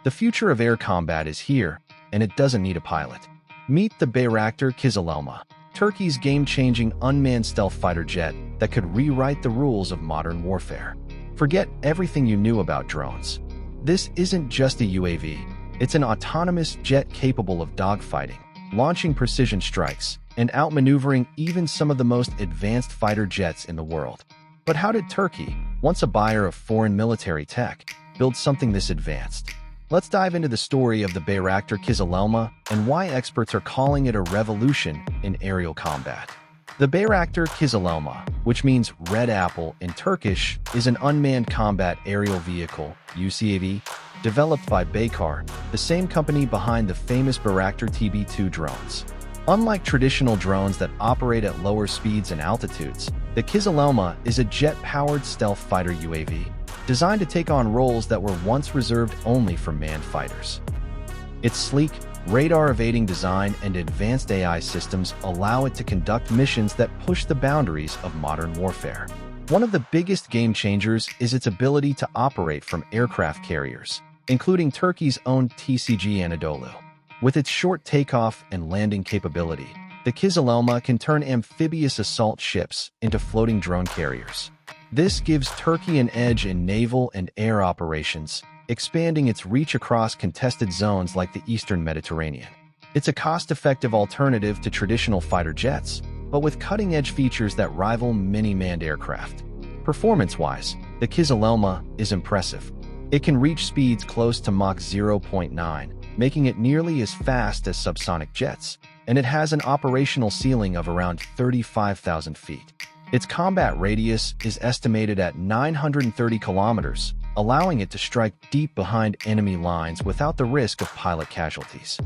The future of air combat is here, and it doesn't need a pilot. Meet the Bayraktar Kızılelma, Turkey's game-changing unmanned stealth fighter jet that could rewrite the rules of modern warfare. Forget everything you knew about drones. This isn't just a UAV. It's an autonomous jet capable of dogfighting, launching precision strikes, and outmaneuvering even some of the most advanced fighter jets in the world. But how did Turkey, once a buyer of foreign military tech, build something this advanced? Let's dive into the story of the Bayraktar Kızılelma and why experts are calling it a revolution in aerial combat. The Bayraktar Kızılelma, which means red apple in Turkish, is an unmanned combat aerial vehicle, UCAV, developed by Baykar, the same company behind the famous Bayraktar TB2 drones. Unlike traditional drones that operate at lower speeds and altitudes, the Kızılelma is a jet-powered stealth fighter UAV, designed to take on roles that were once reserved only for manned fighters. Its sleek, radar-evading design and advanced AI systems allow it to conduct missions that push the boundaries of modern warfare. One of the biggest game-changers is its ability to operate from aircraft carriers, including Turkey's own TCG Anadolu. With its short takeoff and landing capability, the Kızılelma can turn amphibious assault ships into floating drone carriers. This gives Turkey an edge in naval and air operations, expanding its reach across contested zones like the Eastern Mediterranean. It's a cost-effective alternative to traditional fighter jets, but with cutting-edge features that rival many manned aircraft. Performance-wise, the Kızılelma is impressive. It can reach speeds close to Mach 0.9, making it nearly as fast as subsonic jets, and it has an operational ceiling of around 35,000 feet. Its combat radius is estimated at 930 kilometers, allowing it to strike deep behind enemy lines without the risk of pilot casualties.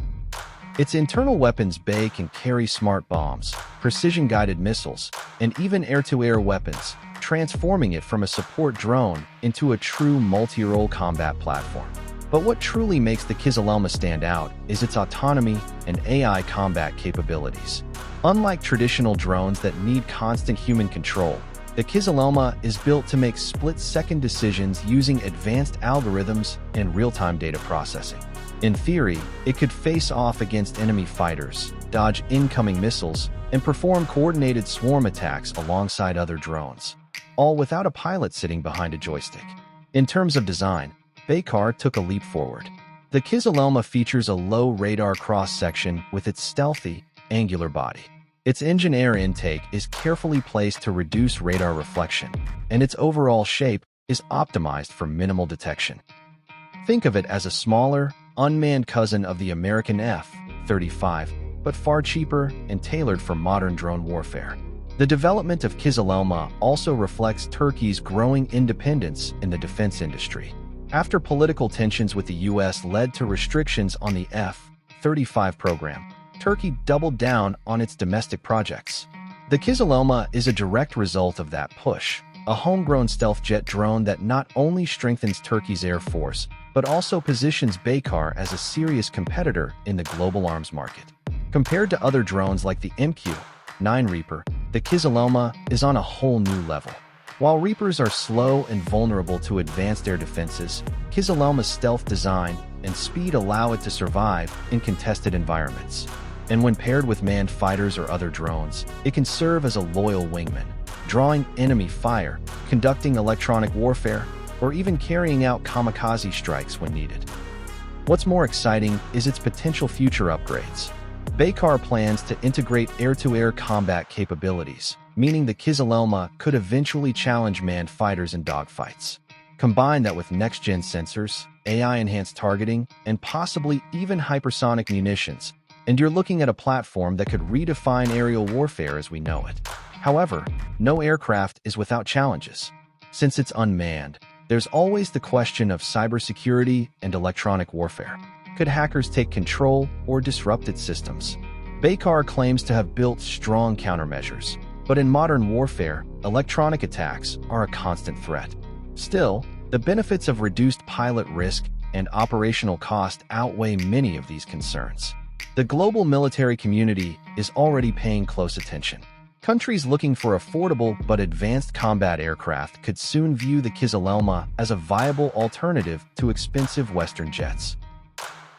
Its internal weapons bay can carry smart bombs, precision-guided missiles, and even air-to-air weapons, transforming it from a support drone into a true multi-role combat platform. But what truly makes the Kızılelma stand out is its autonomy and AI combat capabilities. Unlike traditional drones that need constant human control, the Kızılelma is built to make split-second decisions using advanced algorithms and real-time data processing. In theory, it could face off against enemy fighters, dodge incoming missiles, and perform coordinated swarm attacks alongside other drones, all without a pilot sitting behind a joystick. In terms of design, Baykar took a leap forward. The Kızılelma features a low radar cross-section with its stealthy, angular body. Its engine air intake is carefully placed to reduce radar reflection, and its overall shape is optimized for minimal detection. Think of it as a smaller, unmanned cousin of the American F-35, but far cheaper and tailored for modern drone warfare. The development of Kızılelma also reflects Turkey's growing independence in the defense industry. After political tensions with the U.S. led to restrictions on the F-35 program, Turkey doubled down on its domestic projects. The Kızılelma is a direct result of that push, a homegrown stealth jet drone that not only strengthens Turkey's air force, but also positions Baykar as a serious competitor in the global arms market. Compared to other drones like the MQ-9 Reaper, the Kızılelma is on a whole new level. While Reapers are slow and vulnerable to advanced air defenses, Kızılelma's stealth design and speed allow it to survive in contested environments. And when paired with manned fighters or other drones, it can serve as a loyal wingman, drawing enemy fire, conducting electronic warfare, or even carrying out kamikaze strikes when needed. What's more exciting is its potential future upgrades. Baykar plans to integrate air-to-air combat capabilities, meaning the Kızılelma could eventually challenge manned fighters in dogfights. Combine that with next-gen sensors, AI-enhanced targeting, and possibly even hypersonic munitions, and you're looking at a platform that could redefine aerial warfare as we know it. However, no aircraft is without challenges. Since it's unmanned, there's always the question of cybersecurity and electronic warfare. Could hackers take control or disrupt its systems? Baykar claims to have built strong countermeasures, but in modern warfare, electronic attacks are a constant threat. Still, the benefits of reduced pilot risk and operational cost outweigh many of these concerns. The global military community is already paying close attention. Countries looking for affordable but advanced combat aircraft could soon view the Kızılelma as a viable alternative to expensive Western jets.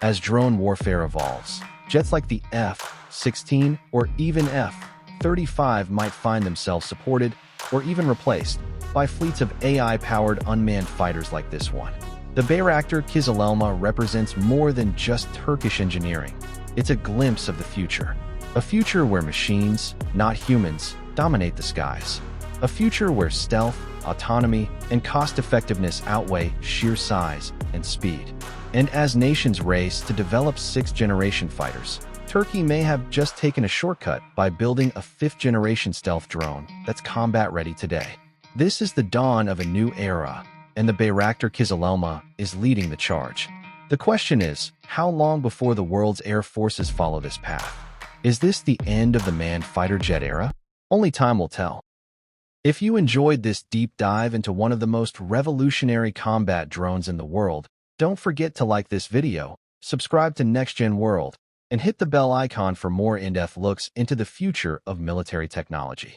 As drone warfare evolves, jets like the F-16 or even F-35 might find themselves supported or even replaced by fleets of AI-powered unmanned fighters like this one. The Bayraktar Kızılelma represents more than just Turkish engineering. It's a glimpse of the future. A future where machines, not humans, dominate the skies. A future where stealth, autonomy, and cost-effectiveness outweigh sheer size and speed. And as nations race to develop sixth-generation fighters, Turkey may have just taken a shortcut by building a fifth-generation stealth drone that's combat-ready today. This is the dawn of a new era, and the Bayraktar Kızılelma is leading the charge. The question is, how long before the world's air forces follow this path? Is this the end of the manned fighter jet era? Only time will tell. If you enjoyed this deep dive into one of the most revolutionary combat drones in the world, don't forget to like this video, subscribe to NextGen World, and hit the bell icon for more in-depth looks into the future of military technology.